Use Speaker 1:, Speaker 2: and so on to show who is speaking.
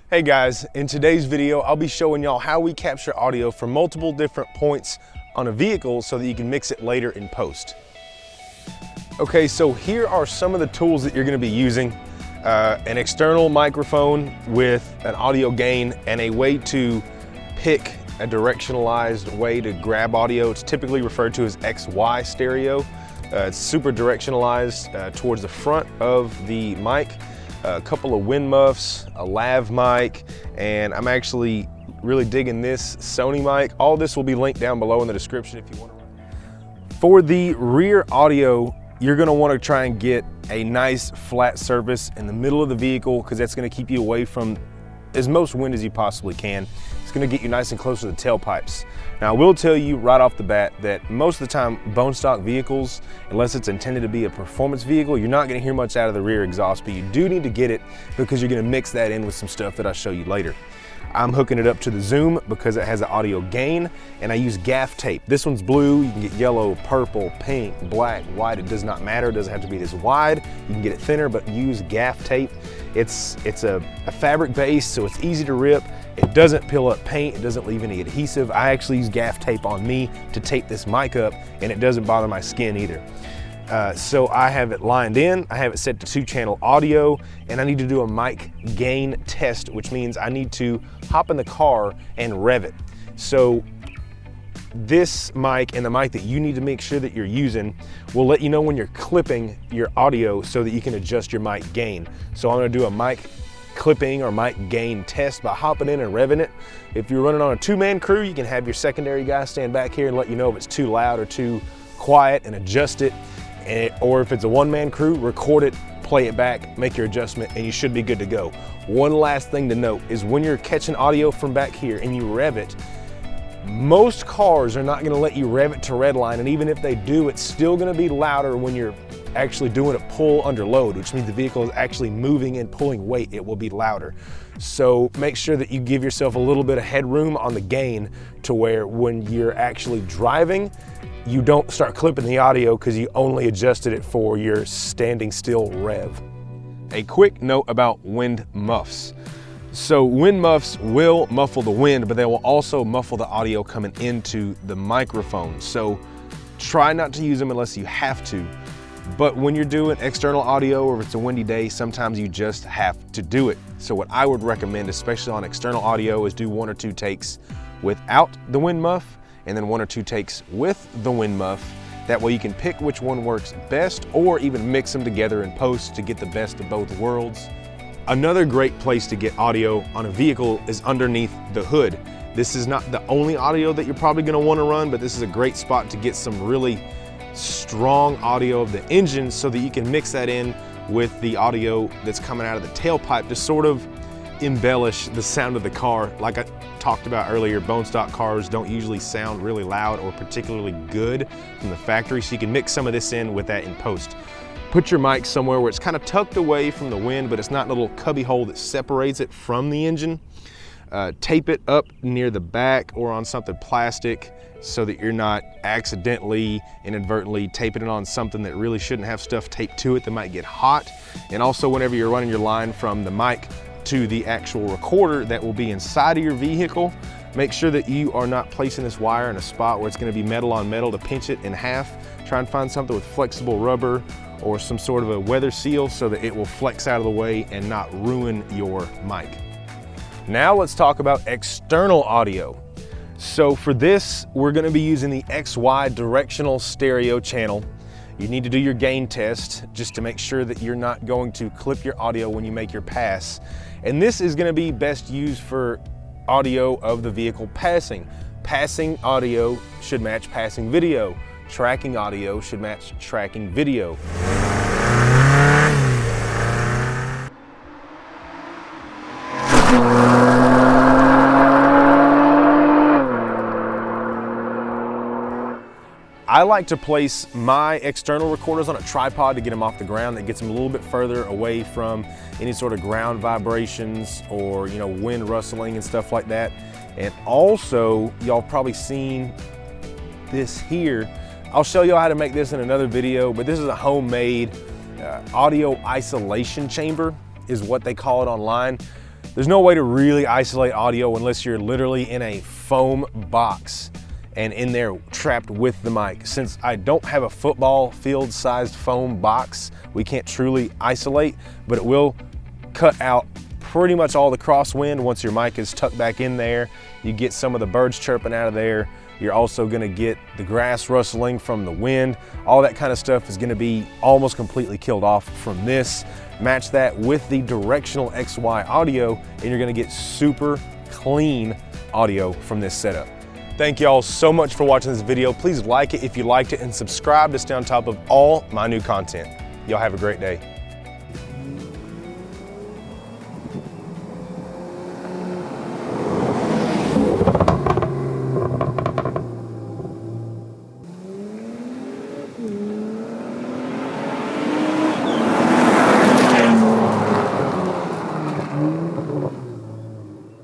Speaker 1: Hey guys, in today's video, I'll be showing y'all how we capture audio from multiple different points on a vehicle so that you can mix it later in post. Okay, so here are some of the tools that you're gonna be using. An external microphone with an audio gain and a way to pick a directionalized way to grab audio. It's typically referred to as XY stereo. It's super directionalized towards the front of the mic. A couple of wind muffs, a lav mic, and I'm actually really digging this Sony mic. All this will be linked down below in the description if you want to. For the rear audio, you're gonna want to try and get a nice flat surface in the middle of the vehicle because that's gonna keep you away from as much wind as you possibly can. It's gonna get you nice and close to the tailpipes. Now, I will tell you right off the bat that most of the time, bone stock vehicles, unless it's intended to be a performance vehicle, you're not gonna hear much out of the rear exhaust, but you do need to get it because you're gonna mix that in with some stuff that I'll show you later. I'm hooking it up to the Zoom because it has an audio gain, and I use gaff tape. This one's blue, you can get yellow, purple, pink, black, white, it does not matter. It doesn't have to be this wide. You can get it thinner, but use gaff tape. It's a fabric base, so it's easy to rip. It doesn't peel up paint, it doesn't leave any adhesive. I actually use gaff tape on me to tape this mic up, and it doesn't bother my skin either. So I have it lined in, I have it set to 2-channel audio, and I need to do a mic gain test, which means I need to hop in the car and rev it. So this mic and the mic that you need to make sure that you're using will let you know when you're clipping your audio so that you can adjust your mic gain. So I'm gonna do a mic clipping or mic gain test by hopping in and revving it. If you're running on a 2-man crew, you can have your secondary guy stand back here and let you know if it's too loud or too quiet and adjust it. Or if it's a 1-man crew, record it, play it back, make your adjustment, and you should be good to go. One last thing to note is when you're catching audio from back here and you rev it, most cars are not gonna let you rev it to redline, and even if they do, it's still gonna be louder when you're actually doing a pull under load, which means the vehicle is actually moving and pulling weight, it will be louder. So make sure that you give yourself a little bit of headroom on the gain to where when you're actually driving, you don't start clipping the audio because you only adjusted it for your standing still rev. A quick note about wind muffs. So wind muffs will muffle the wind, but they will also muffle the audio coming into the microphone. So try not to use them unless you have to. But when you're doing external audio or if it's a windy day, sometimes you just have to do it. So what I would recommend, especially on external audio, is do 1 or 2 takes without the wind muff and then 1 or 2 takes with the wind muff. That way you can pick which one works best or even mix them together in post to get the best of both worlds. Another great place to get audio on a vehicle is underneath the hood. This is not the only audio that you're probably gonna wanna run, but this is a great spot to get some really strong audio of the engine so that you can mix that in with the audio that's coming out of the tailpipe to sort of embellish the sound of the car. Like I talked about earlier, bone stock cars don't usually sound really loud or particularly good from the factory, so you can mix some of this in with that in post. Put your mic somewhere where it's kind of tucked away from the wind, but it's not in a little cubby hole that separates it from the engine. Tape it up near the back or on something plastic so that you're not accidentally, inadvertently taping it on something that really shouldn't have stuff taped to it that might get hot. And also whenever you're running your line from the mic to the actual recorder that will be inside of your vehicle, make sure that you are not placing this wire in a spot where it's gonna be metal on metal to pinch it in half. Try and find something with flexible rubber or some sort of a weather seal so that it will flex out of the way and not ruin your mic. Now let's talk about external audio. So for this, we're gonna be using the XY directional stereo channel. You need to do your gain test just to make sure that you're not going to clip your audio when you make your pass. And this is gonna be best used for audio of the vehicle passing. Passing audio should match passing video. Tracking audio should match tracking video. I like to place my external recorders on a tripod to get them off the ground. That gets them a little bit further away from any sort of ground vibrations or wind rustling and stuff like that. And also, y'all probably seen this here. I'll show you how to make this in another video, but this is a homemade audio isolation chamber is what they call it online. There's no way to really isolate audio unless you're literally in a foam box and in there trapped with the mic. Since I don't have a football field sized foam box, we can't truly isolate, but it will cut out pretty much all the crosswind once your mic is tucked back in there. You get some of the birds chirping out of there. You're also gonna get the grass rustling from the wind. All that kind of stuff is gonna be almost completely killed off from this. Match that with the directional XY audio, and you're gonna get super clean audio from this setup. Thank y'all so much for watching this video. Please like it if you liked it and subscribe to stay on top of all my new content. Y'all have a great day.